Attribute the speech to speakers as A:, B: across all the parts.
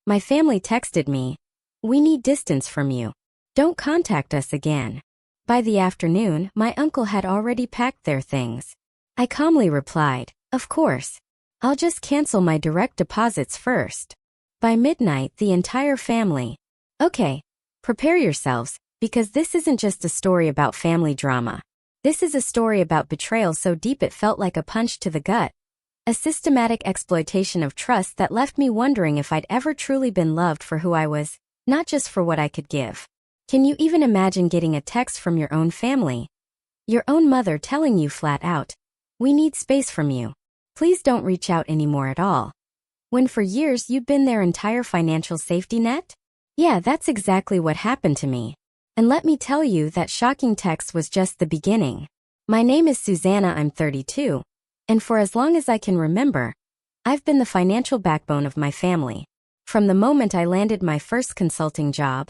A: My family texted me, "We need distance from you. Don't contact us again." By the afternoon, my uncle had already packed their things. I calmly replied, "Of course. I'll just cancel my direct deposits first." By midnight, the entire family. Okay, prepare yourselves, because this isn't just a story about family drama. This is a story about betrayal so deep it felt like a punch to the gut. A systematic exploitation of trust that left me wondering if I'd ever truly been loved for who I was, not just for what I could give. Can you even imagine getting a text from your own family? Your own mother telling you flat out, "We need space from you. Please don't reach out anymore at all." When for years you'd been their entire financial safety net? Yeah, that's exactly what happened to me. And let me tell you, that shocking text was just the beginning. My name is Susanna, I'm 32, and for as long as I can remember, I've been the financial backbone of my family. From the moment I landed my first consulting job,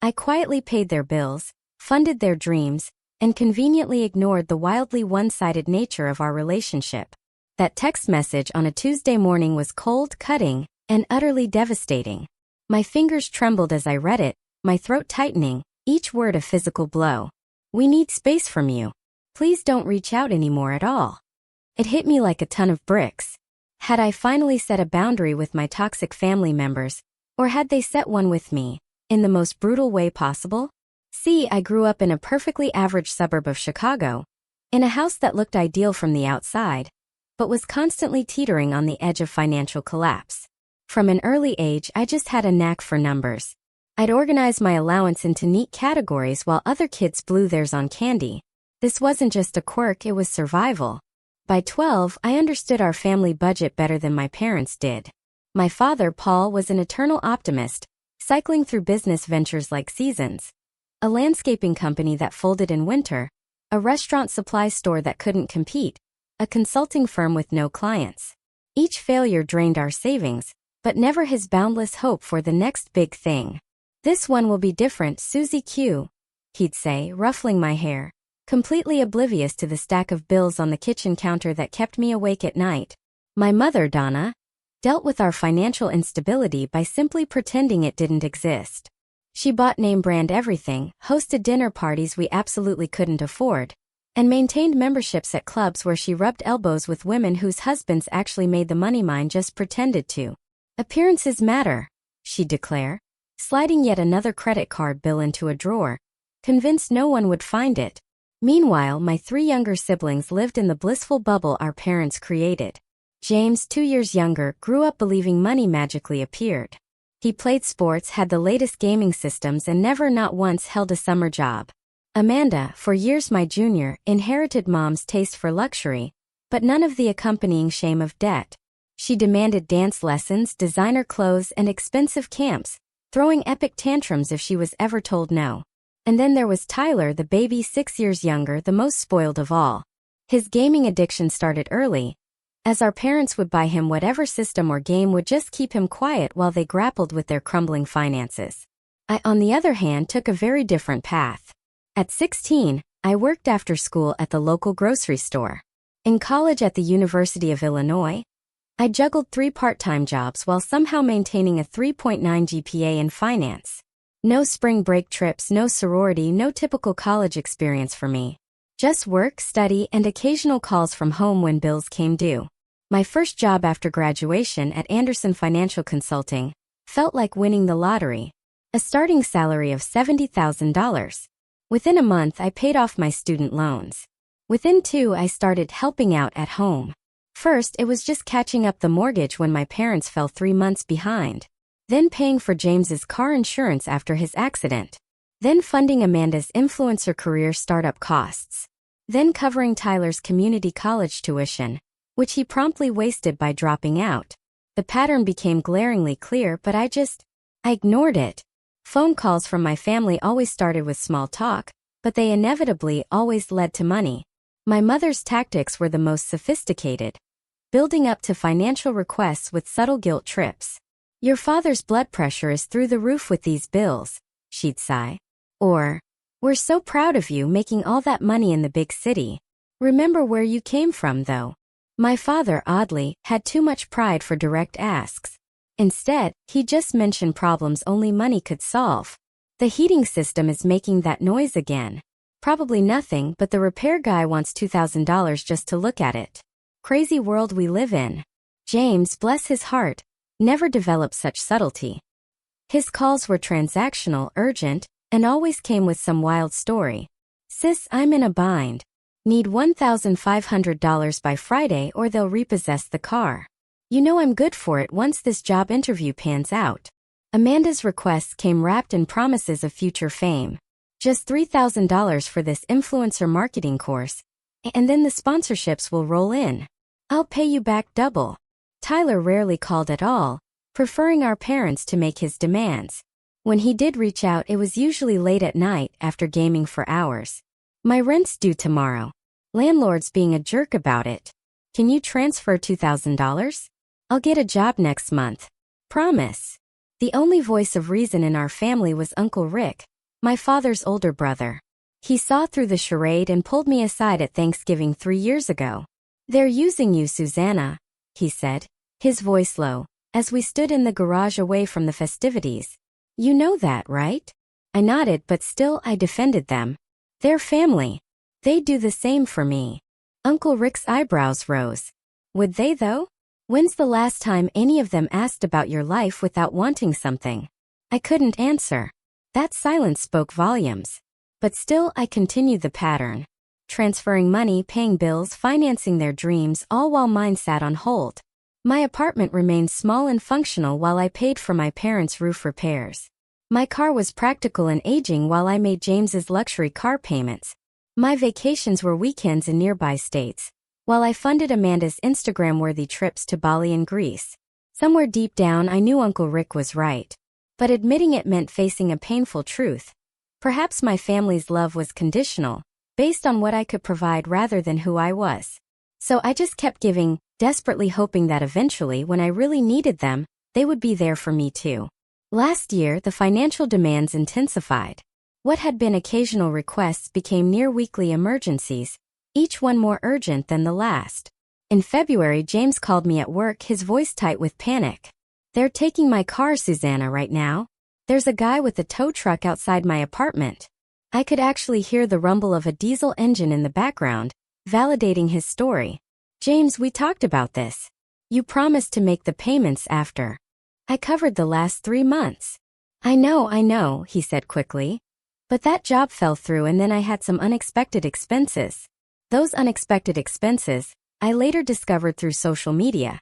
A: I quietly paid their bills, funded their dreams, and conveniently ignored the wildly one-sided nature of our relationship. That text message on a Tuesday morning was cold, cutting, and utterly devastating. My fingers trembled as I read it, my throat tightening, each word a physical blow. "We need space from you. Please don't reach out anymore at all." It hit me like a ton of bricks. Had I finally set a boundary with my toxic family members, or had they set one with me, in the most brutal way possible? See, I grew up in a perfectly average suburb of Chicago, in a house that looked ideal from the outside, but was constantly teetering on the edge of financial collapse. From an early age, I just had a knack for numbers. I'd organize my allowance into neat categories while other kids blew theirs on candy. This wasn't just a quirk, it was survival. By 12, I understood our family budget better than my parents did. My father, Paul, was an eternal optimist, cycling through business ventures like Seasons, a landscaping company that folded in winter, a restaurant supply store that couldn't compete, a consulting firm with no clients. Each failure drained our savings, but never his boundless hope for the next big thing. "This one will be different, Susie Q," he'd say, ruffling my hair, completely oblivious to the stack of bills on the kitchen counter that kept me awake at night. My mother, Donna, dealt with our financial instability by simply pretending it didn't exist. She bought name-brand everything, hosted dinner parties we absolutely couldn't afford, and maintained memberships at clubs where she rubbed elbows with women whose husbands actually made the money, mine just pretended to. "Appearances matter," she'd declare, sliding yet another credit card bill into a drawer, convinced no one would find it. Meanwhile, my 3 younger siblings lived in the blissful bubble our parents created. James, 2 years younger, grew up believing money magically appeared. He played sports, had the latest gaming systems, and never not once held a summer job. Amanda, 4 years my junior, inherited mom's taste for luxury, but none of the accompanying shame of debt. She demanded dance lessons, designer clothes, and expensive camps, throwing epic tantrums if she was ever told no. And then there was Tyler, the baby 6 years younger, the most spoiled of all. His gaming addiction started early, as our parents would buy him whatever system or game would just keep him quiet while they grappled with their crumbling finances. I, on the other hand, took a very different path. At 16, I worked after school at the local grocery store. In college at the University of Illinois, I juggled 3 part-time jobs while somehow maintaining a 3.9 GPA in finance. No spring break trips, no sorority, no typical college experience for me. Just work, study, and occasional calls from home when bills came due. My first job after graduation at Anderson Financial Consulting felt like winning the lottery. A starting salary of $70,000. Within a month, I paid off my student loans. Within 2, I started helping out at home. First, it was just catching up the mortgage when my parents fell 3 months behind. Then paying for James's car insurance after his accident. Then funding Amanda's influencer career startup costs. Then covering Tyler's community college tuition, which he promptly wasted by dropping out. The pattern became glaringly clear, but I ignored it. Phone calls from my family always started with small talk, but they inevitably always led to money. My mother's tactics were the most sophisticated, building up to financial requests with subtle guilt trips. "Your father's blood pressure is through the roof with these bills," she'd sigh. Or, "We're so proud of you making all that money in the big city. Remember where you came from, though." My father, oddly, had too much pride for direct asks. Instead, he just mentioned problems only money could solve. The heating system is making that noise again. Probably nothing, but the repair guy wants $2,000 just to look at it. Crazy world we live in. James, bless his heart, never developed such subtlety. His calls were transactional, urgent, and always came with some wild story. Sis, I'm in a bind. Need $1,500 by Friday or they'll repossess the car. You know I'm good for it once this job interview pans out. Amanda's requests came wrapped in promises of future fame. Just $3,000 for this influencer marketing course, and then the sponsorships will roll in. I'll pay you back double. Tyler rarely called at all, preferring our parents to make his demands. When he did reach out, it was usually late at night after gaming for hours. My rent's due tomorrow. Landlord's being a jerk about it. Can you transfer $2,000? I'll get a job next month. Promise. The only voice of reason in our family was Uncle Rick, my father's older brother. He saw through the charade and pulled me aside at Thanksgiving 3 years ago. They're using you, Susanna, he said, his voice low, as we stood in the garage away from the festivities. You know that, right? I nodded, but still I defended them. They're family. They'd do the same for me. Uncle Rick's eyebrows rose. Would they though? When's the last time any of them asked about your life without wanting something? I couldn't answer. That silence spoke volumes. But still I continued the pattern. Transferring money, paying bills, financing their dreams, all while mine sat on hold. My apartment remained small and functional while I paid for my parents' roof repairs. My car was practical and aging while I made James's luxury car payments. My vacations were weekends in nearby states, while I funded Amanda's Instagram-worthy trips to Bali and Greece. Somewhere deep down I knew Uncle Rick was right. But admitting it meant facing a painful truth. Perhaps my family's love was conditional, based on what I could provide rather than who I was. So I just kept giving, desperately hoping that eventually, when I really needed them, they would be there for me too. Last year, the financial demands intensified. What had been occasional requests became near-weekly emergencies, each one more urgent than the last. In February, James called me at work, his voice tight with panic. They're taking my car, Susanna, right now. There's a guy with a tow truck outside my apartment. I could actually hear the rumble of a diesel engine in the background, validating his story. James, we talked about this. You promised to make the payments after. I covered the last 3 months. I know, he said quickly. But that job fell through and then I had some unexpected expenses. Those unexpected expenses, I later discovered through social media,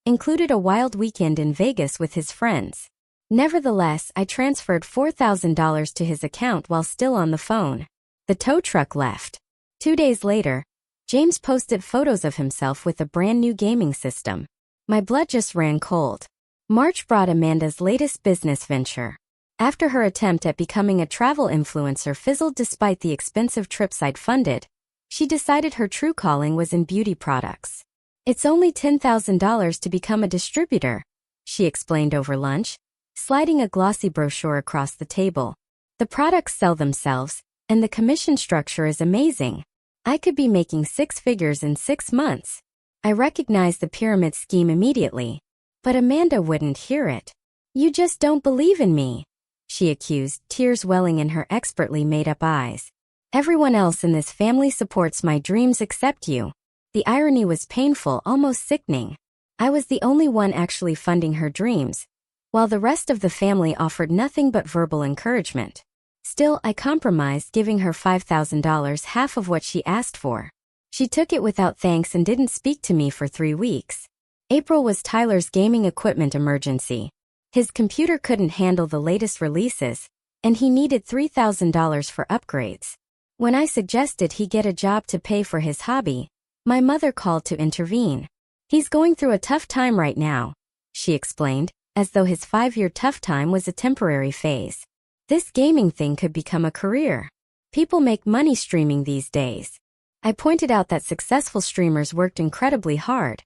A: included a wild weekend in Vegas with his friends. Nevertheless, I transferred $4,000 to his account while still on the phone. The tow truck left. 2 days later, James posted photos of himself with a brand new gaming system. My blood just ran cold. March brought Amanda's latest business venture. After her attempt at becoming a travel influencer fizzled despite the expensive trips I'd funded, she decided her true calling was in beauty products. It's only $10,000 to become a distributor, she explained over lunch, sliding a glossy brochure across the table. The products sell themselves, and the commission structure is amazing. I could be making 6 figures in 6 months. I recognized the pyramid scheme immediately. But Amanda wouldn't hear it. You just don't believe in me, she accused, tears welling in her expertly made-up eyes. Everyone else in this family supports my dreams except you. The irony was painful, almost sickening. I was the only one actually funding her dreams, while the rest of the family offered nothing but verbal encouragement. Still, I compromised, giving her $5,000, half of what she asked for. She took it without thanks and didn't speak to me for 3 weeks. April was Tyler's gaming equipment emergency. His computer couldn't handle the latest releases, and he needed $3,000 for upgrades. When I suggested he get a job to pay for his hobby, my mother called to intervene. He's going through a tough time right now, she explained, as though his 5-year tough time was a temporary phase. This gaming thing could become a career. People make money streaming these days. I pointed out that successful streamers worked incredibly hard,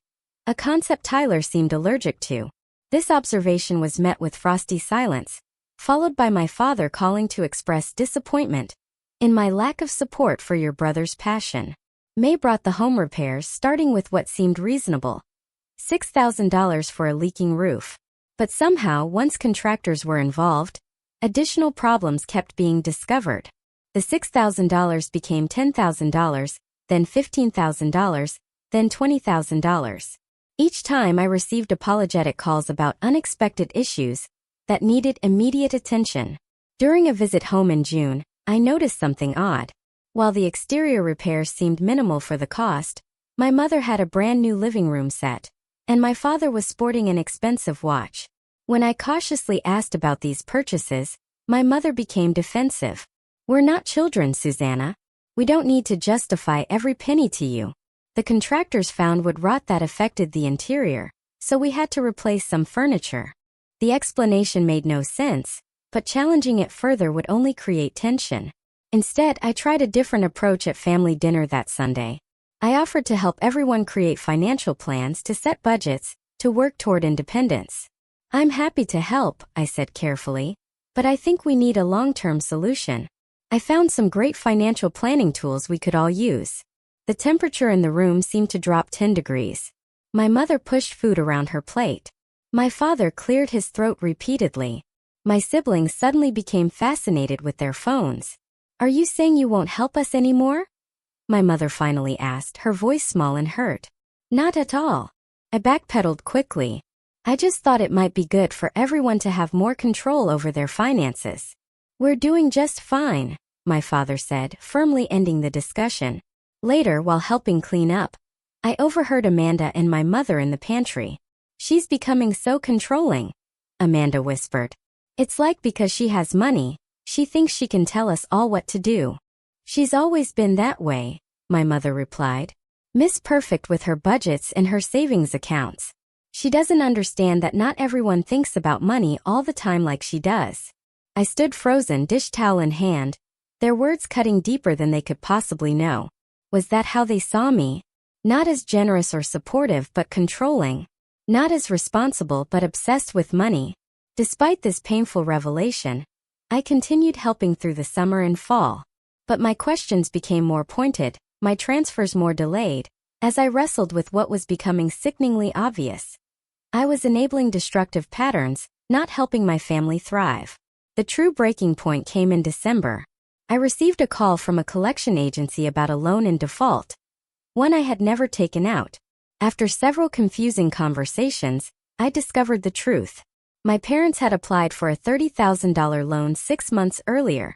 A: a concept Tyler seemed allergic to. This observation was met with frosty silence, followed by my father calling to express disappointment in my lack of support for your brother's passion. May brought the home repairs, starting with what seemed reasonable, $6,000 for a leaking roof. But somehow, once contractors were involved, additional problems kept being discovered. The $6,000 became $10,000, then $15,000, then $20,000. Each time I received apologetic calls about unexpected issues that needed immediate attention. During a visit home in June, I noticed something odd. While the exterior repairs seemed minimal for the cost, my mother had a brand new living room set, and my father was sporting an expensive watch. When I cautiously asked about these purchases, my mother became defensive. "We're not children, Susanna. We don't need to justify every penny to you. The contractors found wood rot that affected the interior, so we had to replace some furniture." The explanation made no sense, but challenging it further would only create tension. Instead, I tried a different approach at family dinner that Sunday. I offered to help everyone create financial plans, to set budgets, to work toward independence. "I'm happy to help," I said carefully, "but I think we need a long-term solution." I found some great financial planning tools we could all use. The temperature in the room seemed to drop 10 degrees. My mother pushed food around her plate. My father cleared his throat repeatedly. My siblings suddenly became fascinated with their phones. "Are you saying you won't help us anymore?" my mother finally asked, her voice small and hurt. "Not at all." I backpedaled quickly. "I just thought it might be good for everyone to have more control over their finances." "We're doing just fine," my father said, firmly ending the discussion. Later, while helping clean up, I overheard Amanda and my mother in the pantry. "She's becoming so controlling," Amanda whispered. "It's like because she has money, she thinks she can tell us all what to do." "She's always been that way," my mother replied. "Miss Perfect with her budgets and her savings accounts. She doesn't understand that not everyone thinks about money all the time like she does." I stood frozen, dish towel in hand, their words cutting deeper than they could possibly know. Was that how they saw me? Not as generous or supportive but controlling. Not as responsible but obsessed with money. Despite this painful revelation, I continued helping through the summer and fall. But my questions became more pointed, my transfers more delayed, as I wrestled with what was becoming sickeningly obvious. I was enabling destructive patterns, not helping my family thrive. The true breaking point came in December. I received a call from a collection agency about a loan in default, one I had never taken out. After several confusing conversations, I discovered the truth. My parents had applied for a $30,000 loan 6 months earlier,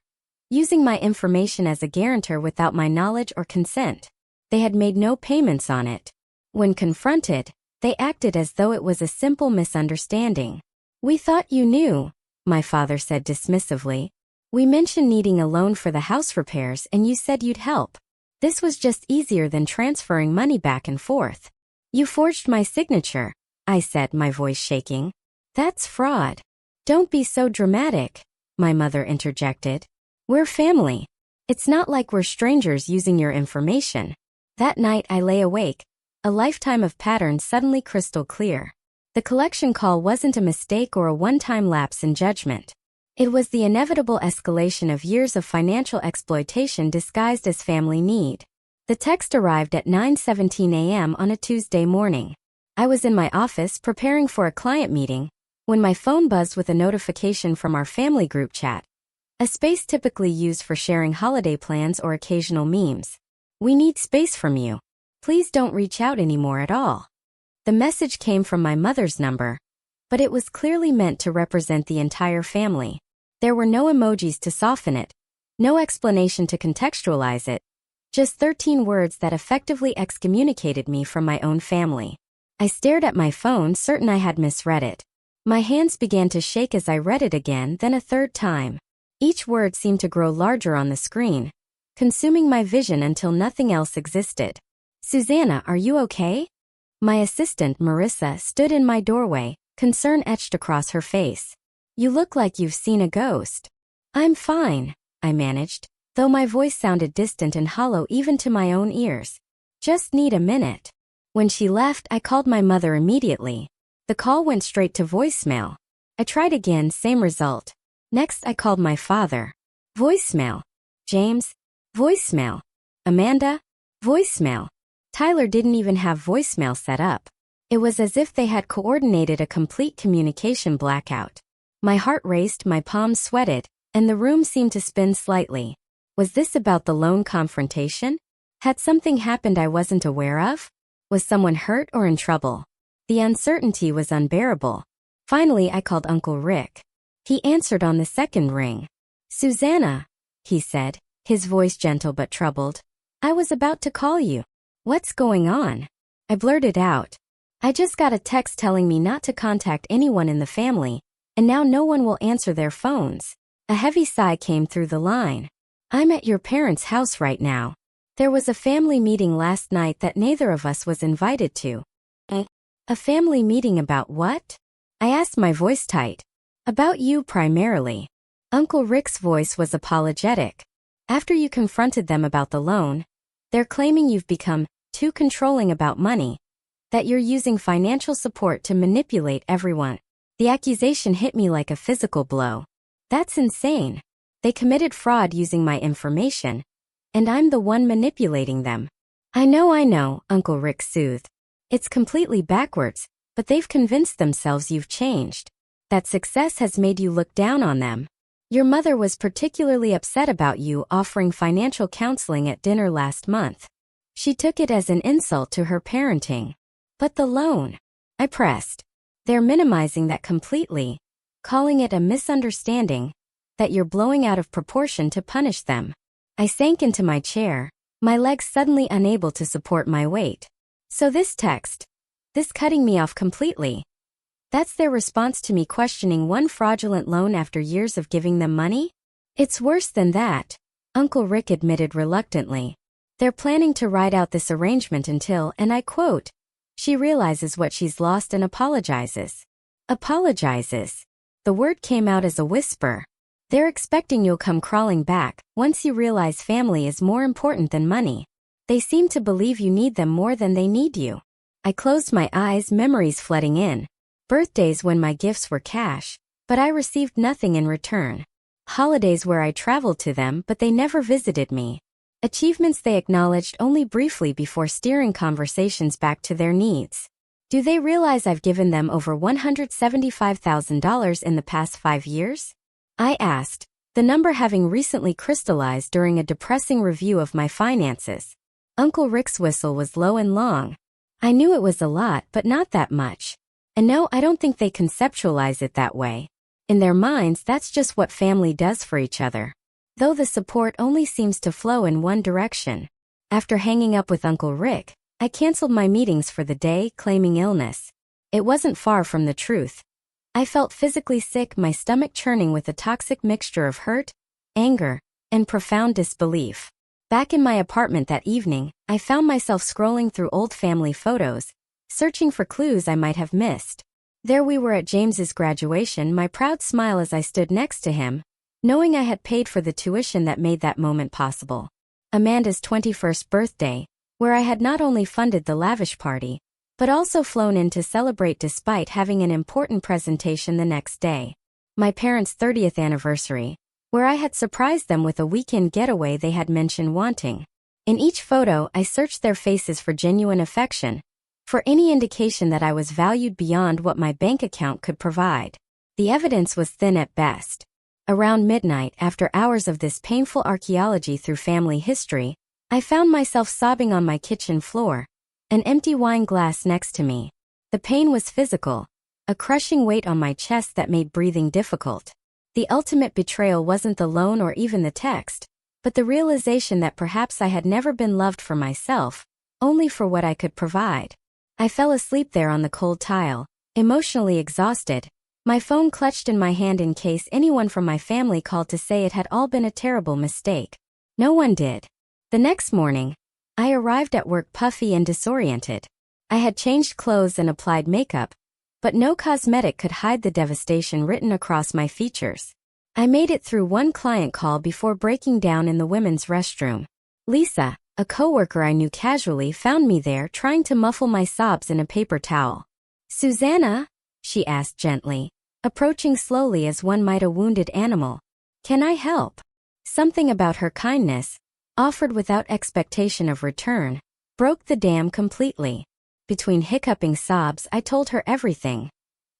A: using my information as a guarantor without my knowledge or consent. They had made no payments on it. When confronted, they acted as though it was a simple misunderstanding. "We thought you knew," my father said dismissively. "We mentioned needing a loan for the house repairs and you said you'd help. This was just easier than transferring money back and forth." "You forged my signature," I said, my voice shaking. "That's fraud." "Don't be so dramatic," my mother interjected. "We're family. It's not like we're strangers using your information." That night I lay awake, a lifetime of patterns suddenly crystal clear. The collection call wasn't a mistake or a one-time lapse in judgment. It was the inevitable escalation of years of financial exploitation disguised as family need. The text arrived at 9:17 a.m. on a Tuesday morning. I was in my office preparing for a client meeting when my phone buzzed with a notification from our family group chat, a space typically used for sharing holiday plans or occasional memes. "We need space from you. Please don't reach out anymore at all." The message came from my mother's number, but it was clearly meant to represent the entire family. There were no emojis to soften it, no explanation to contextualize it, just 13 words that effectively excommunicated me from my own family. I stared at my phone, certain I had misread it. My hands began to shake as I read it again, then a third time. Each word seemed to grow larger on the screen, consuming my vision until nothing else existed. "Susanna, are you okay?" My assistant, Marissa, stood in my doorway, concern etched across her face. "You look like you've seen a ghost." "I'm fine," I managed, though my voice sounded distant and hollow even to my own ears. "Just need a minute." When she left, I called my mother immediately. The call went straight to voicemail. I tried again, same result. Next, I called my father. Voicemail. James. Voicemail. Amanda. Voicemail. Tyler didn't even have voicemail set up. It was as if they had coordinated a complete communication blackout. My heart raced, my palms sweated, and the room seemed to spin slightly. Was this about the loan confrontation? Had something happened I wasn't aware of? Was someone hurt or in trouble? The uncertainty was unbearable. Finally, I called Uncle Rick. He answered on the second ring. "Susanna," he said, his voice gentle but troubled. "I was about to call you." "What's going on?" I blurted out. "I just got a text telling me not to contact anyone in the family, and now no one will answer their phones." A heavy sigh came through the line. "I'm at your parents' house right now. There was a family meeting last night that neither of us was invited to." A family meeting about what?" I asked, my voice tight. "About you primarily." Uncle Rick's voice was apologetic. "After you confronted them about the loan, they're claiming you've become too controlling about money, that you're using financial support to manipulate everyone." The accusation hit me like a physical blow. That's insane. They committed fraud using my information, and I'm the one manipulating them. I know, Uncle Rick soothed. "It's completely backwards, but they've convinced themselves you've changed. That success has made you look down on them. Your mother was particularly upset about you offering financial counseling at dinner last month. She took it as an insult to her parenting." "But the loan," I pressed. "They're minimizing that completely, calling it a misunderstanding, that you're blowing out of proportion to punish them." I sank into my chair, my legs suddenly unable to support my weight. So this cutting me off completely. That's their response to me questioning one fraudulent loan after years of giving them money? "It's worse than that," Uncle Rick admitted reluctantly. "They're planning to ride out this arrangement until, and I quote, she realizes what she's lost and apologizes." Apologizes. The word came out as a whisper. "They're expecting you'll come crawling back once you realize family is more important than money. They seem to believe you need them more than they need you." I closed my eyes, memories flooding in. Birthdays when my gifts were cash, but I received nothing in return. Holidays where I traveled to them but they never visited me. Achievements they acknowledged only briefly before steering conversations back to their needs. Do they realize I've given them over $175,000 in the past 5 years? I asked, the number having recently crystallized during a depressing review of my finances. Uncle Rick's whistle was low and long. I knew it was a lot, but not that much. And no, I don't think they conceptualize it that way. In their minds, that's just what family does for each other. Though the support only seems to flow in one direction. After hanging up with Uncle Rick, I canceled my meetings for the day, claiming illness. It wasn't far from the truth. I felt physically sick, my stomach churning with a toxic mixture of hurt, anger, and profound disbelief. Back in my apartment that evening, I found myself scrolling through old family photos, searching for clues I might have missed. There we were at James's graduation, my proud smile as I stood next to him, knowing I had paid for the tuition that made that moment possible. Amanda's 21st birthday, where I had not only funded the lavish party, but also flown in to celebrate despite having an important presentation the next day. My parents' 30th anniversary, where I had surprised them with a weekend getaway they had mentioned wanting. In each photo, I searched their faces for genuine affection, for any indication that I was valued beyond what my bank account could provide. The evidence was thin at best. Around midnight, after hours of this painful archaeology through family history, I found myself sobbing on my kitchen floor, an empty wine glass next to me. The pain was physical, a crushing weight on my chest that made breathing difficult. The ultimate betrayal wasn't the loan or even the text, but the realization that perhaps I had never been loved for myself, only for what I could provide. I fell asleep there on the cold tile, emotionally exhausted, my phone clutched in my hand in case anyone from my family called to say it had all been a terrible mistake. No one did. The next morning, I arrived at work puffy and disoriented. I had changed clothes and applied makeup, but no cosmetic could hide the devastation written across my features. I made it through one client call before breaking down in the women's restroom. Lisa, a coworker I knew casually, found me there trying to muffle my sobs in a paper towel. "Susanna?" she asked gently, approaching slowly as one might a wounded animal. "Can I help?" Something about her kindness, offered without expectation of return, broke the dam completely. Between hiccuping sobs, I told her everything.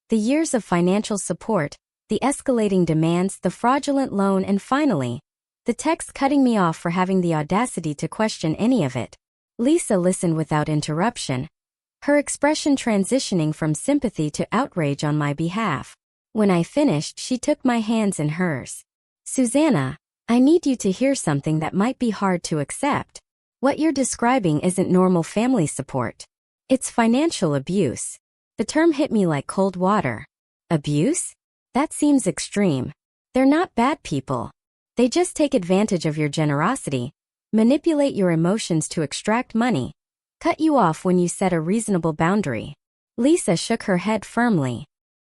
A: The years of financial support, the escalating demands, the fraudulent loan, and finally, the text cutting me off for having the audacity to question any of it. Lisa listened without interruption, her expression transitioning from sympathy to outrage on my behalf. When I finished, she took my hands in hers. Susanna, I need you to hear something that might be hard to accept. What you're describing isn't normal family support. It's financial abuse. The term hit me like cold water. Abuse? That seems extreme. They're not bad people. They just take advantage of your generosity, manipulate your emotions to extract money, cut you off when you set a reasonable boundary. Lisa shook her head firmly.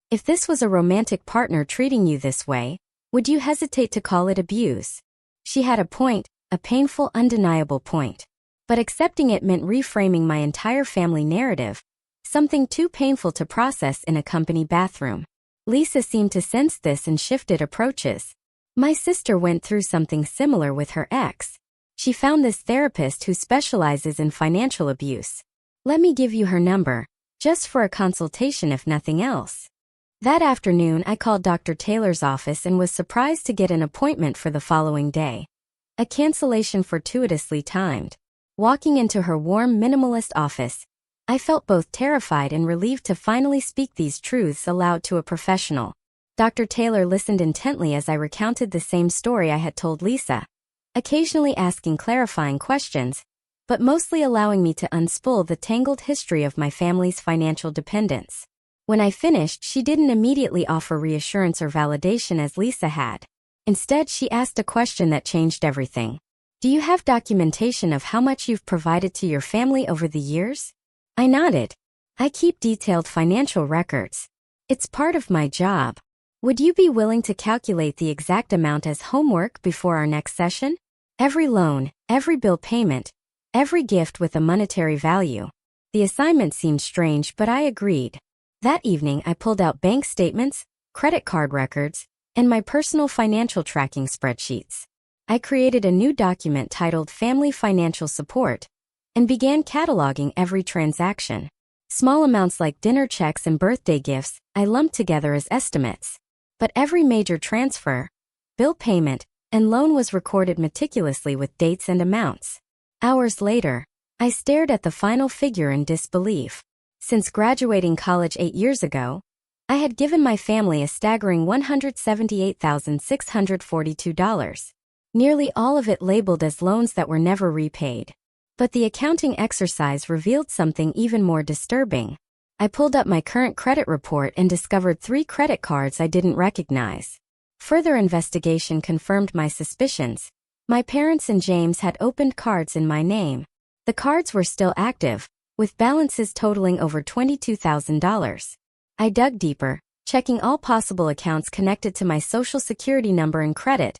A: If this was a romantic partner treating you this way, would you hesitate to call it abuse? She had a point, a painful, undeniable point. But accepting it meant reframing my entire family narrative, something too painful to process in a company bathroom. Lisa seemed to sense this and shifted approaches. My sister went through something similar with her ex. She found this therapist who specializes in financial abuse. Let me give you her number, just for a consultation if nothing else. That afternoon, I called Dr. Taylor's office and was surprised to get an appointment for the following day. A cancellation fortuitously timed. Walking into her warm, minimalist office, I felt both terrified and relieved to finally speak these truths aloud to a professional. Dr. Taylor listened intently as I recounted the same story I had told Lisa, occasionally asking clarifying questions, but mostly allowing me to unspool the tangled history of my family's financial dependence. When I finished, she didn't immediately offer reassurance or validation as Lisa had. Instead, she asked a question that changed everything. Do you have documentation of how much you've provided to your family over the years? I nodded. I keep detailed financial records. It's part of my job. Would you be willing to calculate the exact amount as homework before our next session? Every loan, every bill payment, every gift with a monetary value. The assignment seemed strange, but I agreed. That evening, I pulled out bank statements, credit card records, and my personal financial tracking spreadsheets. I created a new document titled Family Financial Support and began cataloging every transaction. Small amounts like dinner checks and birthday gifts, I lumped together as estimates. But every major transfer, bill payment, and loan was recorded meticulously with dates and amounts. Hours later, I stared at the final figure in disbelief. Since graduating college 8 years ago, I had given my family a staggering $178,642, nearly all of it labeled as loans that were never repaid. But the accounting exercise revealed something even more disturbing. I pulled up my current credit report and discovered 3 credit cards I didn't recognize. Further investigation confirmed my suspicions. My parents and James had opened cards in my name. The cards were still active, with balances totaling over $22,000. I dug deeper, checking all possible accounts connected to my social security number and credit.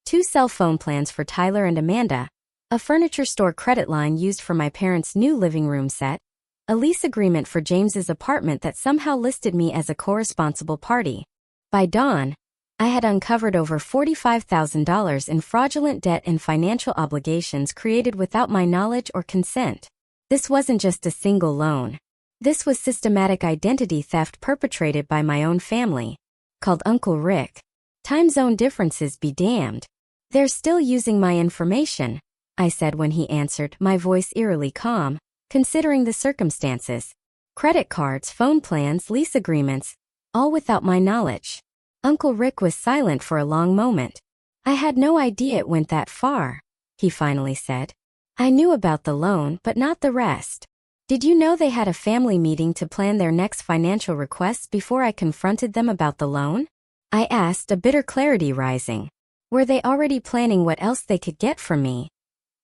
A: 2 cell phone plans for Tyler and Amanda, a furniture store credit line used for my parents' new living room set, a lease agreement for James's apartment that somehow listed me as a co-responsible party. By dawn, I had uncovered over $45,000 in fraudulent debt and financial obligations created without my knowledge or consent. This wasn't just a single loan. This was systematic identity theft perpetrated by my own family, called Uncle Rick. Time zone differences be damned. They're still using my information, I said when he answered, my voice eerily calm, considering the circumstances. Credit cards, phone plans, lease agreements, all without my knowledge. Uncle Rick was silent for a long moment. I had no idea it went that far, he finally said. I knew about the loan, but not the rest. Did you know they had a family meeting to plan their next financial requests before I confronted them about the loan? I asked, a bitter clarity rising. Were they already planning what else they could get from me,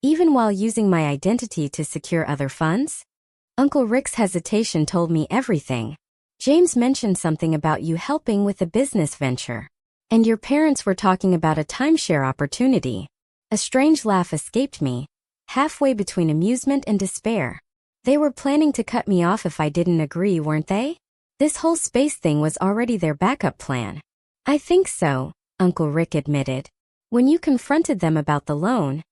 A: even while using my identity to secure other funds? Uncle Rick's hesitation told me everything. James mentioned something about you helping with a business venture, and your parents were talking about a timeshare opportunity. A strange laugh escaped me, halfway between amusement and despair. They were planning to cut me off if I didn't agree, weren't they? This whole space thing was already their backup plan. I think so, Uncle Rick admitted. When you confronted them about the loan,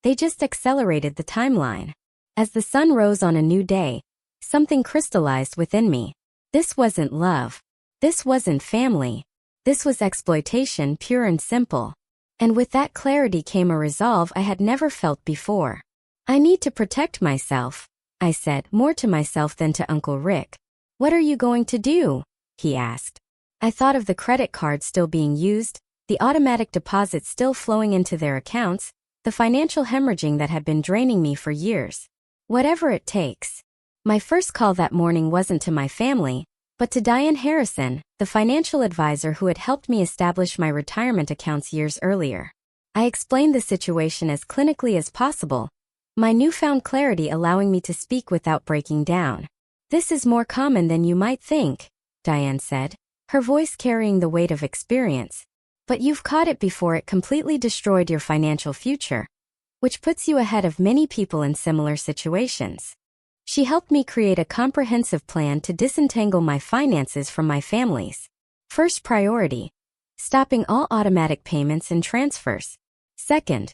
A: they just accelerated the timeline. As the sun rose on a new day, Something crystallized within me. This wasn't love. This wasn't family. This was exploitation, pure and simple. And with that clarity came a resolve I had never felt before. I need to protect myself, I said, more to myself than to Uncle Rick. What are you going to do? He asked. I thought of the credit cards still being used, the automatic deposits still flowing into their accounts, the financial hemorrhaging that had been draining me for years. Whatever it takes. My first call that morning wasn't to my family, but to Diane Harrison, the financial advisor who had helped me establish my retirement accounts years earlier. I explained the situation as clinically as possible, my newfound clarity allowing me to speak without breaking down. This is more common than you might think, Diane said, her voice carrying the weight of experience. But you've caught it before it completely destroyed your financial future, which puts you ahead of many people in similar situations. She helped me create a comprehensive plan to disentangle my finances from my family's. First priority, stopping all automatic payments and transfers. Second,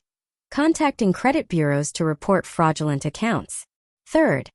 A: contacting credit bureaus to report fraudulent accounts. Third,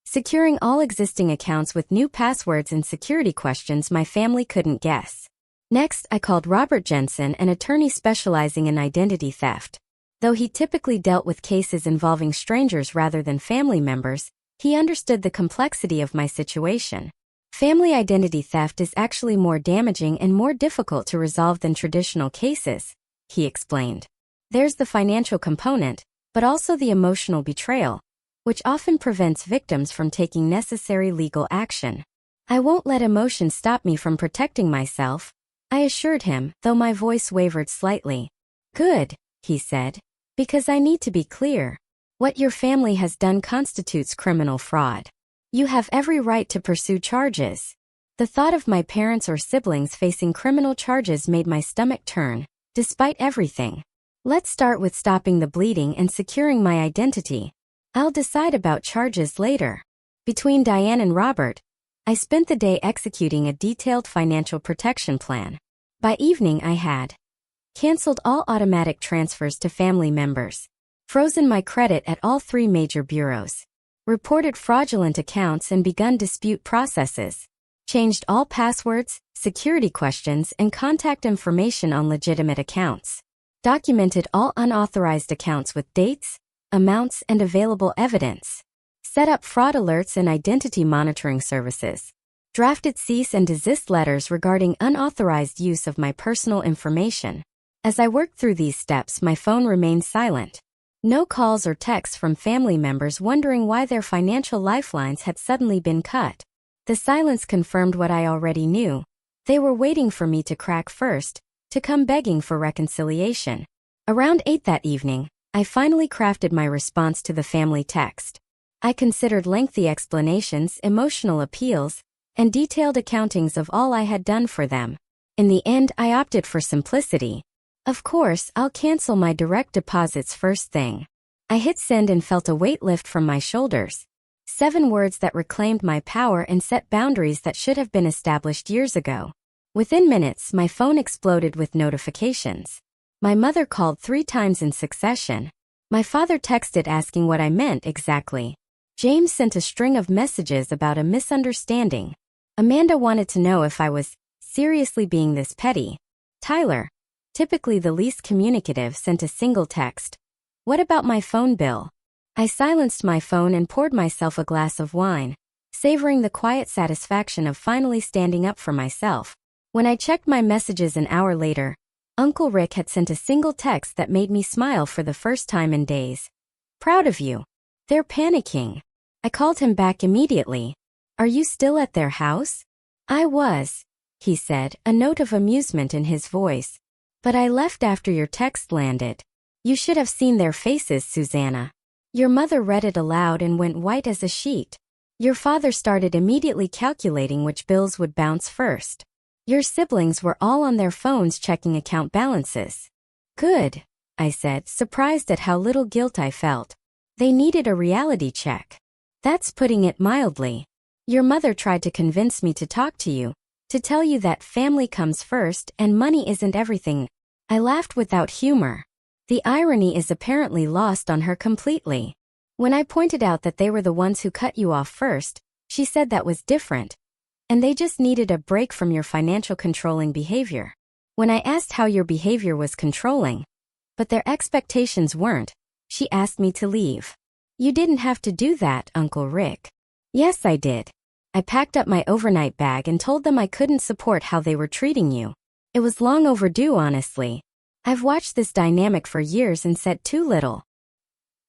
A: securing all existing accounts with new passwords and security questions my family couldn't guess. Next, I called Robert Jensen, an attorney specializing in identity theft. Though he typically dealt with cases involving strangers rather than family members, he understood the complexity of my situation. Family identity theft is actually more damaging and more difficult to resolve than traditional cases, he explained. There's the financial component, but also the emotional betrayal, which often prevents victims from taking necessary legal action. I won't let emotion stop me from protecting myself, I assured him, though my voice wavered slightly. Good, he said, because I need to be clear. What your family has done constitutes criminal fraud. You have every right to pursue charges. The thought of my parents or siblings facing criminal charges made my stomach turn, despite everything. Let's start with stopping the bleeding and securing my identity. I'll decide about charges later. Between Diane and Robert, I spent the day executing a detailed financial protection plan. By evening I had canceled all automatic transfers to family members, frozen my credit at all 3 major bureaus, reported fraudulent accounts and begun dispute processes, changed all passwords, security questions and contact information on legitimate accounts, documented all unauthorized accounts with dates, amounts and available evidence, set up fraud alerts and identity monitoring services, drafted cease and desist letters regarding unauthorized use of my personal information. As I worked through these steps, my phone remained silent. No calls or texts from family members wondering why their financial lifelines had suddenly been cut. The silence confirmed what I already knew. They were waiting for me to crack first, to come begging for reconciliation. Around 8 that evening, I finally crafted my response to the family text. I considered lengthy explanations, emotional appeals, and detailed accountings of all I had done for them. In the end, I opted for simplicity. Of course, I'll cancel my direct deposits first thing. I hit send and felt a weight lift from my shoulders. 7 words that reclaimed my power and set boundaries that should have been established years ago. Within minutes, my phone exploded with notifications. My mother called 3 times in succession. My father texted asking what I meant exactly. James sent a string of messages about a misunderstanding. Amanda wanted to know if I was seriously being this petty. Tyler, typically the least communicative, sent a single text. What about my phone bill? I silenced my phone and poured myself a glass of wine, savoring the quiet satisfaction of finally standing up for myself. When I checked my messages an hour later, Uncle Rick had sent a single text that made me smile for the first time in days. Proud of you. They're panicking. I called him back immediately. Are you still at their house? I was, he said, a note of amusement in his voice. But I left after your text landed. You should have seen their faces, Susanna. Your mother read it aloud and went white as a sheet. Your father started immediately calculating which bills would bounce first. Your siblings were all on their phones checking account balances. Good, I said, surprised at how little guilt I felt. They needed a reality check. That's putting it mildly. Your mother tried to convince me to talk to you, to tell you that family comes first and money isn't everything. I laughed without humor. The irony is apparently lost on her completely. When I pointed out that they were the ones who cut you off first, She said that was different, and they just needed a break from your financial controlling behavior. When I asked how your behavior was controlling, but their expectations weren't, she asked me to leave. You didn't have to do that, Uncle Rick. Yes, I did. I packed up my overnight bag and told them I couldn't support how they were treating you. It was long overdue, honestly. I've watched this dynamic for years and said too little.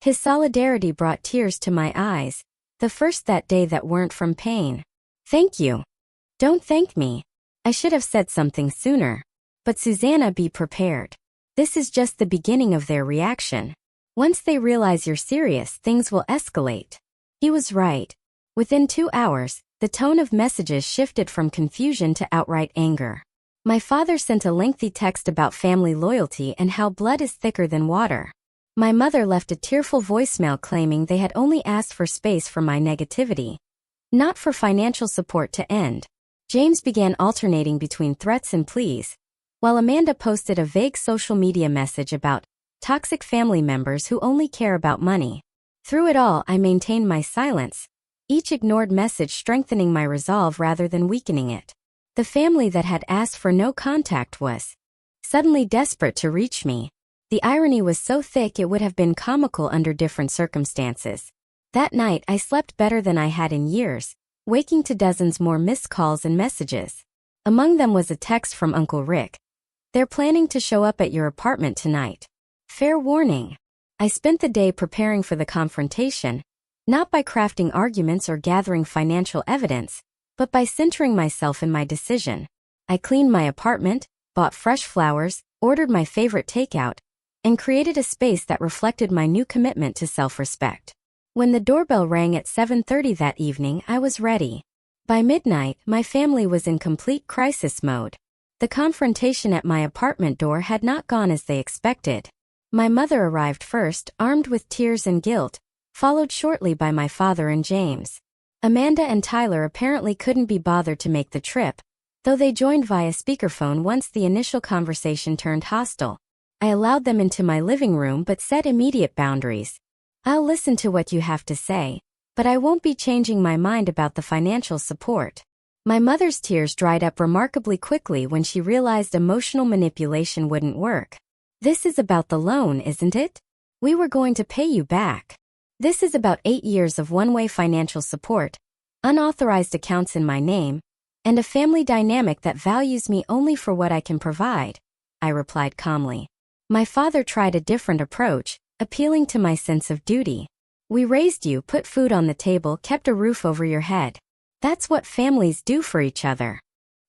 A: His solidarity brought tears to my eyes, the first that day that weren't from pain. Thank you. Don't thank me. I should have said something sooner. But Susanna, be prepared. This is just the beginning of their reaction. Once they realize you're serious, things will escalate. He was right. Within 2 hours, the tone of messages shifted from confusion to outright anger. My father sent a lengthy text about family loyalty and how blood is thicker than water. My mother left a tearful voicemail claiming they had only asked for space for my negativity, not for financial support to end. James began alternating between threats and pleas, while Amanda posted a vague social media message about toxic family members who only care about money. Through it all, I maintained my silence, each ignored message strengthening my resolve rather than weakening it. The family that had asked for no contact was suddenly desperate to reach me. The irony was so thick it would have been comical under different circumstances. That night I slept better than I had in years, waking to dozens more missed calls and messages. Among them was a text from Uncle Rick. They're planning to show up at your apartment tonight. Fair warning. I spent the day preparing for the confrontation, not by crafting arguments or gathering financial evidence, but by centering myself in my decision. I cleaned my apartment, bought fresh flowers, ordered my favorite takeout, and created a space that reflected my new commitment to self-respect. When the doorbell rang at 7:30 that evening, I was ready. By midnight, my family was in complete crisis mode. The confrontation at my apartment door had not gone as they expected. My mother arrived first, armed with tears and guilt, followed shortly by my father and James. Amanda and Tyler apparently couldn't be bothered to make the trip, though they joined via speakerphone once the initial conversation turned hostile. I allowed them into my living room but set immediate boundaries. I'll listen to what you have to say, but I won't be changing my mind about the financial support. My mother's tears dried up remarkably quickly when she realized emotional manipulation wouldn't work. This is about the loan, isn't it? We were going to pay you back. This is about 8 years of one-way financial support, unauthorized accounts in my name, and a family dynamic that values me only for what I can provide, I replied calmly. My father tried a different approach, appealing to my sense of duty. We raised you, put food on the table, kept a roof over your head. That's what families do for each other.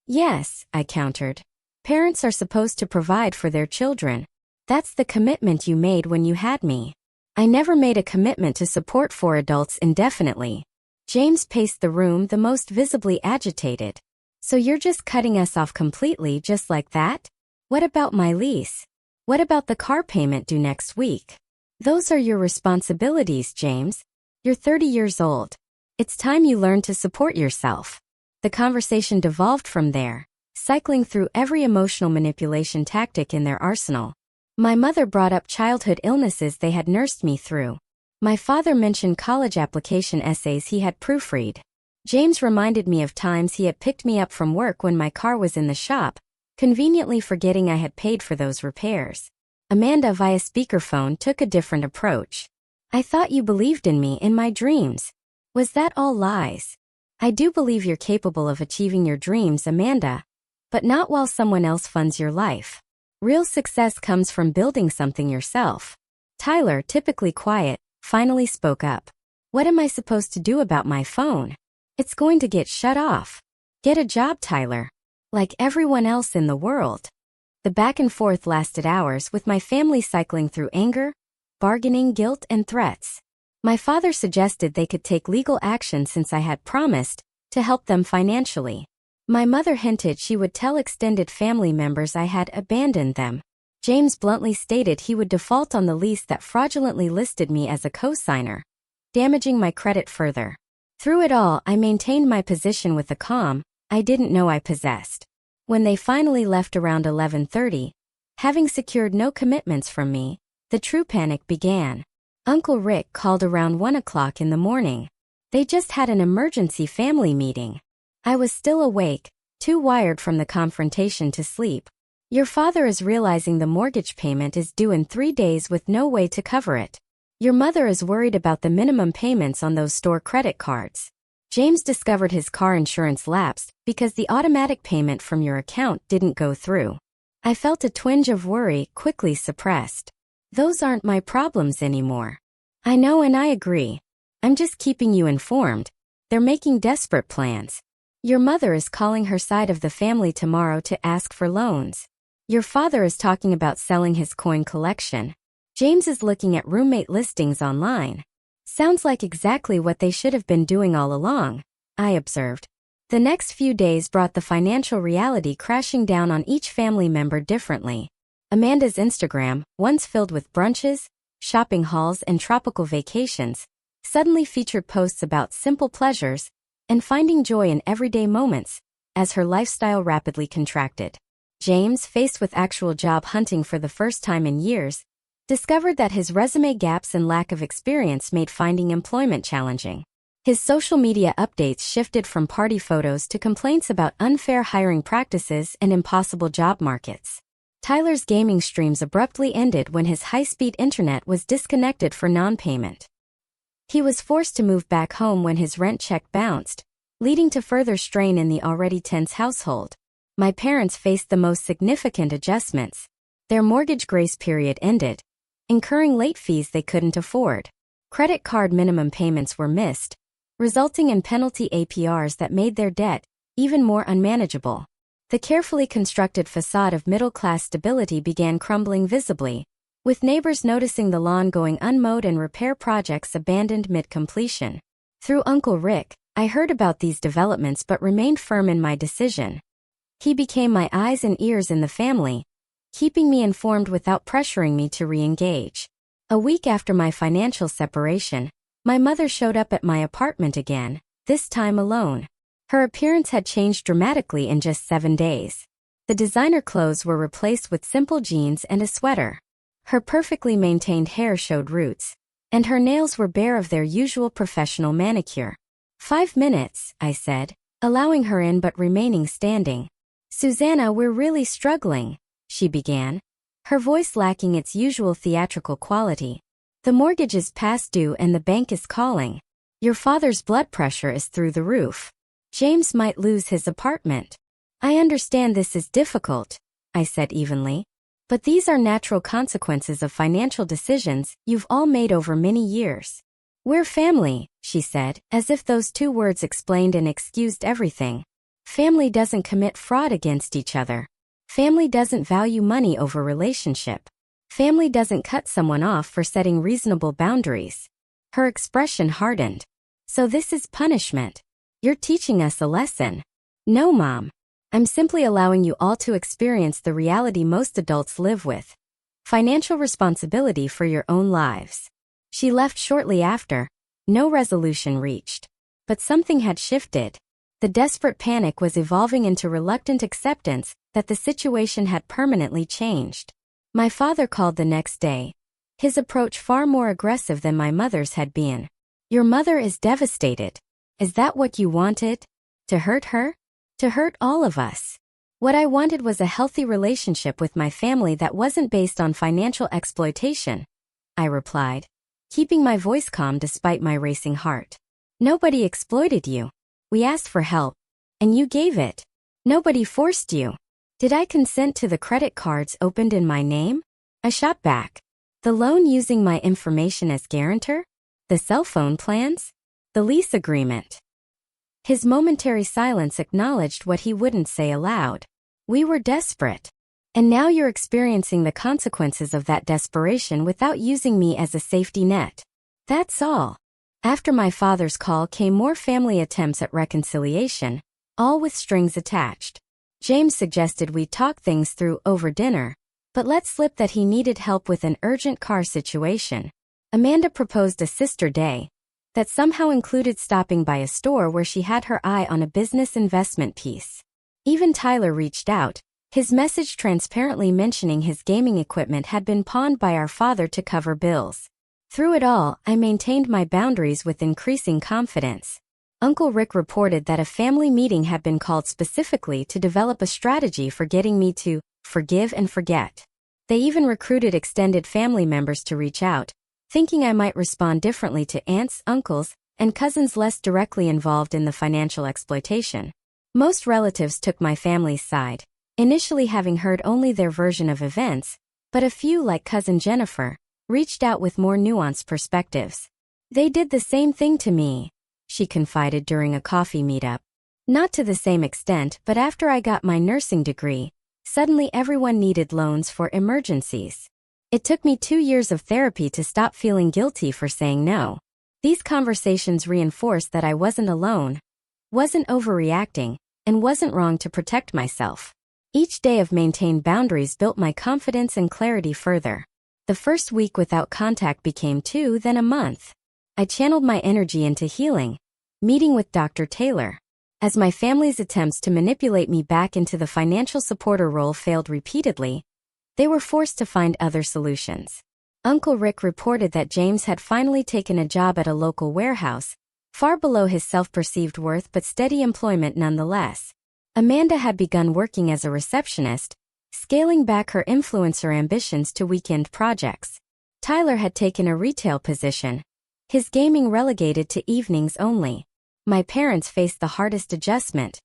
A: Yes, I countered. Parents are supposed to provide for their children. That's the commitment you made when you had me. I never made a commitment to support 4 adults indefinitely. James paced the room, the most visibly agitated. So you're just cutting us off completely just like that? What about my lease? What about the car payment due next week? Those are your responsibilities, James. You're 30 years old. It's time you learn to support yourself. The conversation devolved from there, cycling through every emotional manipulation tactic in their arsenal. My mother brought up childhood illnesses they had nursed me through. My father mentioned college application essays he had proofread. James reminded me of times he had picked me up from work when my car was in the shop, conveniently forgetting I had paid for those repairs. Amanda via speakerphone took a different approach. I thought you believed in me in my dreams. Was that all lies? I do believe you're capable of achieving your dreams, Amanda, but not while someone else funds your life. Real success comes from building something yourself. Tyler, typically quiet, finally spoke up. What am I supposed to do about my phone? It's going to get shut off. Get a job, Tyler. Like everyone else in the world. The back and forth lasted hours, with my family cycling through anger, bargaining, guilt, and threats. My father suggested they could take legal action since I had promised to help them financially. My mother hinted she would tell extended family members I had abandoned them. James bluntly stated he would default on the lease that fraudulently listed me as a co-signer, damaging my credit further. Through it all, I maintained my position with a calm I didn't know I possessed. When they finally left around 11:30, having secured no commitments from me, the true panic began. Uncle Rick called around 1 o'clock in the morning. They just had an emergency family meeting. I was still awake, too wired from the confrontation to sleep. Your father is realizing the mortgage payment is due in 3 days with no way to cover it. Your mother is worried about the minimum payments on those store credit cards. James discovered his car insurance lapsed because the automatic payment from your account didn't go through. I felt a twinge of worry, quickly suppressed. Those aren't my problems anymore. I know and I agree. I'm just keeping you informed. They're making desperate plans. Your mother is calling her side of the family tomorrow to ask for loans. Your father is talking about selling his coin collection. James is looking at roommate listings online. Sounds like exactly what they should have been doing all along, I observed. The next few days brought the financial reality crashing down on each family member differently. Amanda's Instagram, once filled with brunches, shopping hauls, and tropical vacations, suddenly featured posts about simple pleasures and finding joy in everyday moments, as her lifestyle rapidly contracted. James, faced with actual job hunting for the first time in years, discovered that his resume gaps and lack of experience made finding employment challenging. His social media updates shifted from party photos to complaints about unfair hiring practices and impossible job markets. Tyler's gaming streams abruptly ended when his high-speed internet was disconnected for non-payment. He was forced to move back home when his rent check bounced, leading to further strain in the already tense household. My parents faced the most significant adjustments. Their mortgage grace period ended, incurring late fees they couldn't afford. Credit card minimum payments were missed, resulting in penalty APRs that made their debt even more unmanageable. The carefully constructed facade of middle-class stability began crumbling visibly, with neighbors noticing the lawn going unmowed and repair projects abandoned mid-completion. Through Uncle Rick, I heard about these developments but remained firm in my decision. He became my eyes and ears in the family, keeping me informed without pressuring me to re-engage. A week after my financial separation, my mother showed up at my apartment again, this time alone. Her appearance had changed dramatically in just 7 days. The designer clothes were replaced with simple jeans and a sweater. Her perfectly maintained hair showed roots, and her nails were bare of their usual professional manicure. 5 minutes, I said, allowing her in but remaining standing. Susanna, we're really struggling, she began, her voice lacking its usual theatrical quality. The mortgage is past due and the bank is calling. Your father's blood pressure is through the roof. James might lose his apartment. I understand this is difficult, I said evenly, but these are natural consequences of financial decisions you've all made over many years. We're family, she said, as if those 2 words explained and excused everything. Family doesn't commit fraud against each other. Family doesn't value money over relationship. Family doesn't cut someone off for setting reasonable boundaries. Her expression hardened. So this is punishment. You're teaching us a lesson. No, Mom. I'm simply allowing you all to experience the reality most adults live with. Financial responsibility for your own lives. She left shortly after. No resolution reached. But something had shifted. The desperate panic was evolving into reluctant acceptance that the situation had permanently changed. My father called the next day, his approach far more aggressive than my mother's had been. Your mother is devastated. Is that what you wanted? To hurt her? To hurt all of us. What I wanted was a healthy relationship with my family that wasn't based on financial exploitation, I replied, keeping my voice calm despite my racing heart. Nobody exploited you. We asked for help, and you gave it. Nobody forced you. Did I consent to the credit cards opened in my name? I shot back. The loan using my information as guarantor? The cell phone plans? The lease agreement? His momentary silence acknowledged what he wouldn't say aloud. We were desperate. And now you're experiencing the consequences of that desperation without using me as a safety net. That's all. After my father's call came more family attempts at reconciliation, all with strings attached. James suggested we talk things through over dinner, but let slip that he needed help with an urgent car situation. Amanda proposed a sister day that somehow included stopping by a store where she had her eye on a business investment piece. Even Tyler reached out, his message transparently mentioning his gaming equipment had been pawned by our father to cover bills. Through it all, I maintained my boundaries with increasing confidence. Uncle Rick reported that a family meeting had been called specifically to develop a strategy for getting me to forgive and forget. They even recruited extended family members to reach out, thinking I might respond differently to aunts, uncles, and cousins less directly involved in the financial exploitation. Most relatives took my family's side, initially having heard only their version of events, but a few, like cousin Jennifer, reached out with more nuanced perspectives. They did the same thing to me, she confided during a coffee meetup. Not to the same extent, but after I got my nursing degree, suddenly everyone needed loans for emergencies. It took me 2 years of therapy to stop feeling guilty for saying no. These conversations reinforced that I wasn't alone, wasn't overreacting, and wasn't wrong to protect myself. Each day of maintained boundaries built my confidence and clarity further. The first week without contact became 2, then a month. I channeled my energy into healing, meeting with Dr. Taylor. As my family's attempts to manipulate me back into the financial supporter role failed repeatedly, they were forced to find other solutions. Uncle Rick reported that James had finally taken a job at a local warehouse, far below his self-perceived worth but steady employment nonetheless. Amanda had begun working as a receptionist, scaling back her influencer ambitions to weekend projects. Tyler had taken a retail position, his gaming relegated to evenings only. My parents faced the hardest adjustment,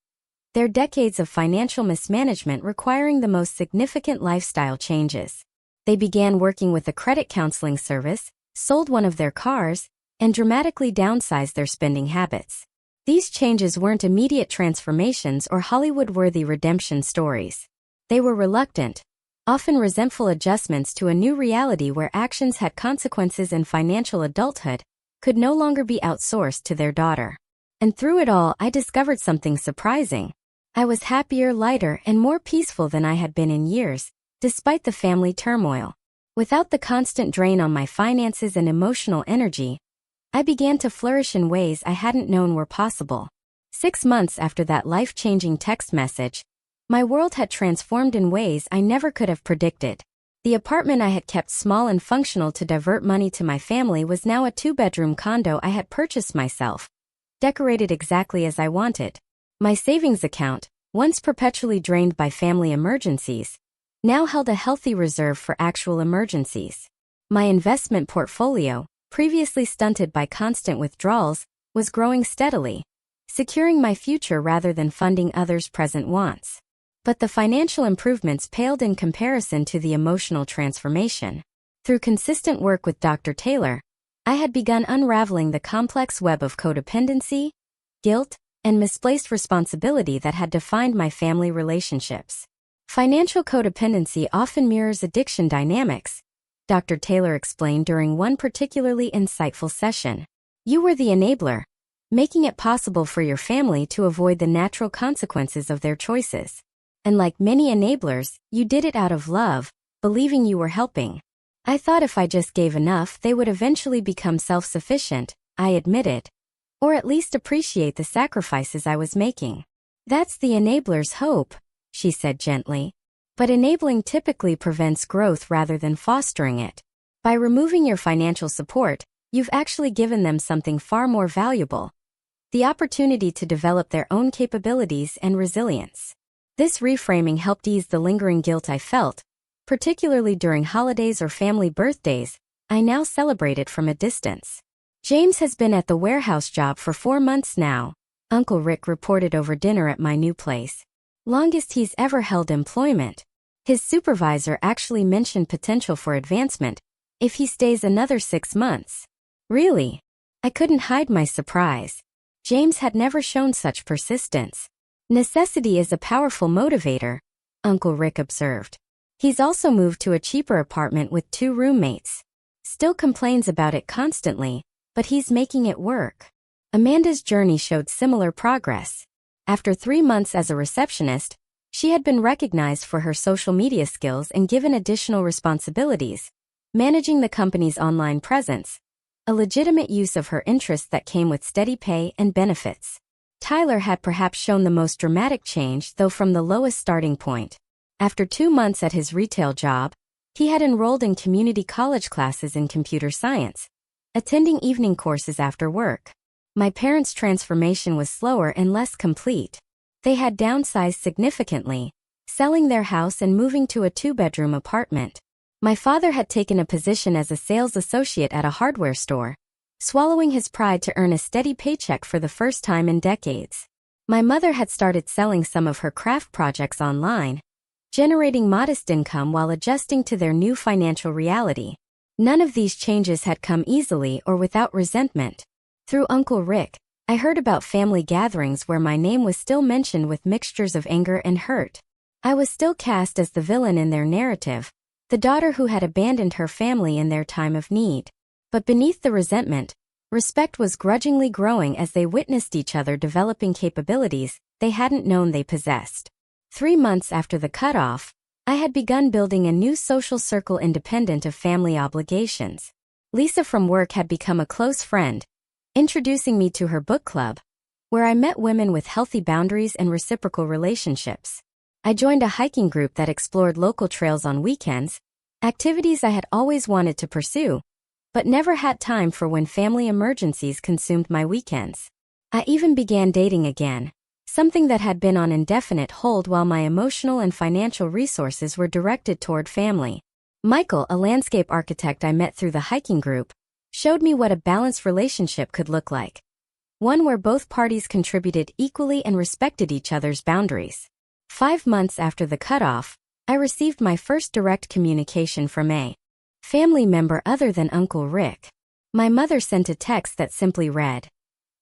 A: their decades of financial mismanagement requiring the most significant lifestyle changes. They began working with a credit counseling service, sold one of their cars, and dramatically downsized their spending habits. These changes weren't immediate transformations or Hollywood-worthy redemption stories. They were reluctant, often resentful adjustments to a new reality where actions had consequences and financial adulthood could no longer be outsourced to their daughter. And through it all, I discovered something surprising. I was happier, lighter, and more peaceful than I had been in years, despite the family turmoil. Without the constant drain on my finances and emotional energy, I began to flourish in ways I hadn't known were possible. 6 months after that life-changing text message, my world had transformed in ways I never could have predicted. The apartment I had kept small and functional to divert money to my family was now a 2-bedroom condo I had purchased myself, decorated exactly as I wanted. My savings account, once perpetually drained by family emergencies, now held a healthy reserve for actual emergencies. My investment portfolio, previously stunted by constant withdrawals, was growing steadily, securing my future rather than funding others' present wants. But the financial improvements paled in comparison to the emotional transformation. Through consistent work with Dr. Taylor, I had begun unraveling the complex web of codependency, guilt, and misplaced responsibility that had defined my family relationships. Financial codependency often mirrors addiction dynamics, Dr. Taylor explained during one particularly insightful session. You were the enabler, making it possible for your family to avoid the natural consequences of their choices. And like many enablers, you did it out of love, believing you were helping. I thought if I just gave enough, they would eventually become self-sufficient, I admitted, or at least appreciate the sacrifices I was making. That's the enabler's hope, she said gently. But enabling typically prevents growth rather than fostering it. By removing your financial support, you've actually given them something far more valuable: the opportunity to develop their own capabilities and resilience. This reframing helped ease the lingering guilt I felt, particularly during holidays or family birthdays. I now celebrate it from a distance. James has been at the warehouse job for 4 months now, Uncle Rick reported over dinner at my new place. Longest he's ever held employment. His supervisor actually mentioned potential for advancement if he stays another 6 months. Really? I couldn't hide my surprise. James had never shown such persistence. Necessity is a powerful motivator, Uncle Rick observed. He's also moved to a cheaper apartment with 2 roommates. Still complains about it constantly, but he's making it work. Amanda's journey showed similar progress. After 3 months as a receptionist, she had been recognized for her social media skills and given additional responsibilities, managing the company's online presence, a legitimate use of her interests that came with steady pay and benefits. Tyler had perhaps shown the most dramatic change, though from the lowest starting point. After 2 months at his retail job, he had enrolled in community college classes in computer science, attending evening courses after work. My parents' transformation was slower and less complete. They had downsized significantly, selling their house and moving to a 2-bedroom apartment. My father had taken a position as a sales associate at a hardware store, swallowing his pride to earn a steady paycheck for the first time in decades. My mother had started selling some of her craft projects online, generating modest income while adjusting to their new financial reality. None of these changes had come easily or without resentment. Through Uncle Rick, I heard about family gatherings where my name was still mentioned with mixtures of anger and hurt. I was still cast as the villain in their narrative, the daughter who had abandoned her family in their time of need. But beneath the resentment, respect was grudgingly growing as they witnessed each other developing capabilities they hadn't known they possessed. 3 months after the cutoff, I had begun building a new social circle independent of family obligations. Lisa from work had become a close friend, introducing me to her book club, where I met women with healthy boundaries and reciprocal relationships. I joined a hiking group that explored local trails on weekends, activities I had always wanted to pursue, but never had time for when family emergencies consumed my weekends. I even began dating again, something that had been on indefinite hold while my emotional and financial resources were directed toward family. Michael, a landscape architect I met through the hiking group, showed me what a balanced relationship could look like. One where both parties contributed equally and respected each other's boundaries. 5 months after the cutoff, I received my first direct communication from a family member other than Uncle Rick. My mother sent a text that simply read,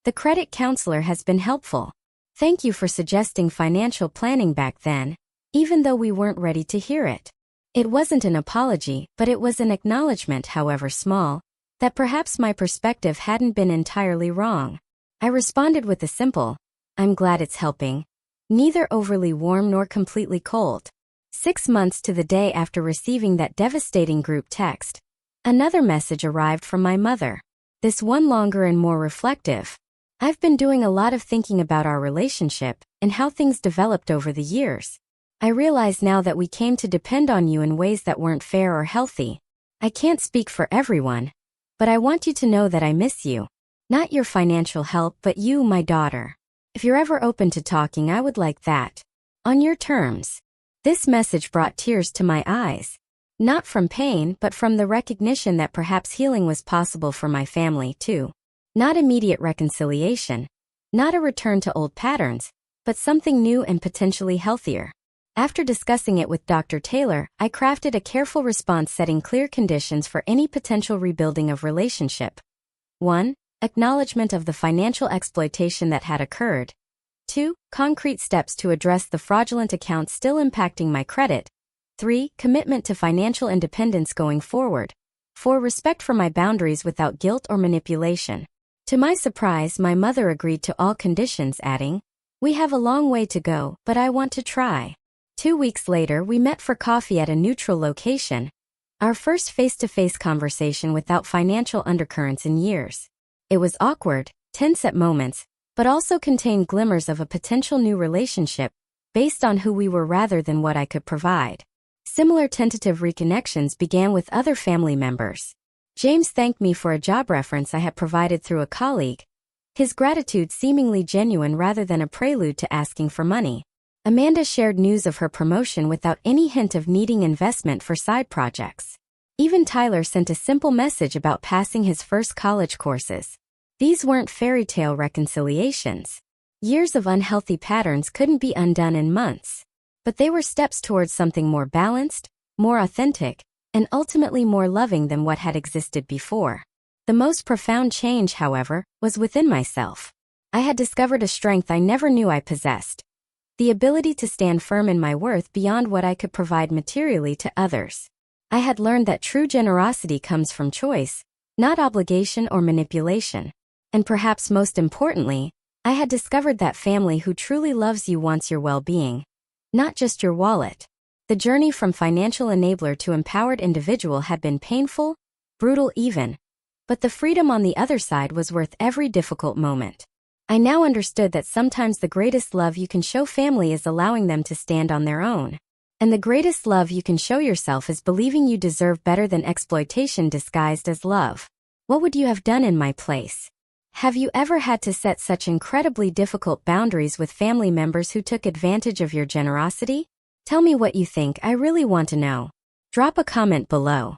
A: "The credit counselor has been helpful. Thank you for suggesting financial planning back then, even though we weren't ready to hear it." It wasn't an apology, but it was an acknowledgement, however small, that perhaps my perspective hadn't been entirely wrong. I responded with a simple, "I'm glad it's helping," neither overly warm nor completely cold. 6 months to the day after receiving that devastating group text, another message arrived from my mother. This one longer and more reflective. "I've been doing a lot of thinking about our relationship and how things developed over the years. I realize now that we came to depend on you in ways that weren't fair or healthy. I can't speak for everyone, but I want you to know that I miss you. Not your financial help, but you, my daughter. If you're ever open to talking, I would like that. On your terms." This message brought tears to my eyes. Not from pain, but from the recognition that perhaps healing was possible for my family, too. Not immediate reconciliation, not a return to old patterns, but something new and potentially healthier. After discussing it with Dr. Taylor, I crafted a careful response setting clear conditions for any potential rebuilding of relationship. 1. Acknowledgement of the financial exploitation that had occurred. 2. Concrete steps to address the fraudulent accounts still impacting my credit. 3. Commitment to financial independence going forward. 4. Respect for my boundaries without guilt or manipulation. To my surprise, my mother agreed to all conditions, adding, "We have a long way to go, but I want to try." 2 weeks later, we met for coffee at a neutral location, our first face-to-face conversation without financial undercurrents in years. It was awkward, tense at moments, but also contained glimmers of a potential new relationship based on who we were rather than what I could provide. Similar tentative reconnections began with other family members. James thanked me for a job reference I had provided through a colleague, his gratitude seemingly genuine rather than a prelude to asking for money. Amanda shared news of her promotion without any hint of needing investment for side projects. Even Tyler sent a simple message about passing his first college courses. These weren't fairy tale reconciliations. Years of unhealthy patterns couldn't be undone in months. But they were steps towards something more balanced, more authentic, and ultimately more loving than what had existed before. The most profound change, however, was within myself. I had discovered a strength I never knew I possessed. The ability to stand firm in my worth beyond what I could provide materially to others. I had learned that true generosity comes from choice, not obligation or manipulation. And perhaps most importantly, I had discovered that family who truly loves you wants your well-being, not just your wallet. The journey from financial enabler to empowered individual had been painful, brutal even, but the freedom on the other side was worth every difficult moment. I now understood that sometimes the greatest love you can show family is allowing them to stand on their own. And the greatest love you can show yourself is believing you deserve better than exploitation disguised as love. What would you have done in my place? Have you ever had to set such incredibly difficult boundaries with family members who took advantage of your generosity? Tell me what you think, I really want to know. Drop a comment below.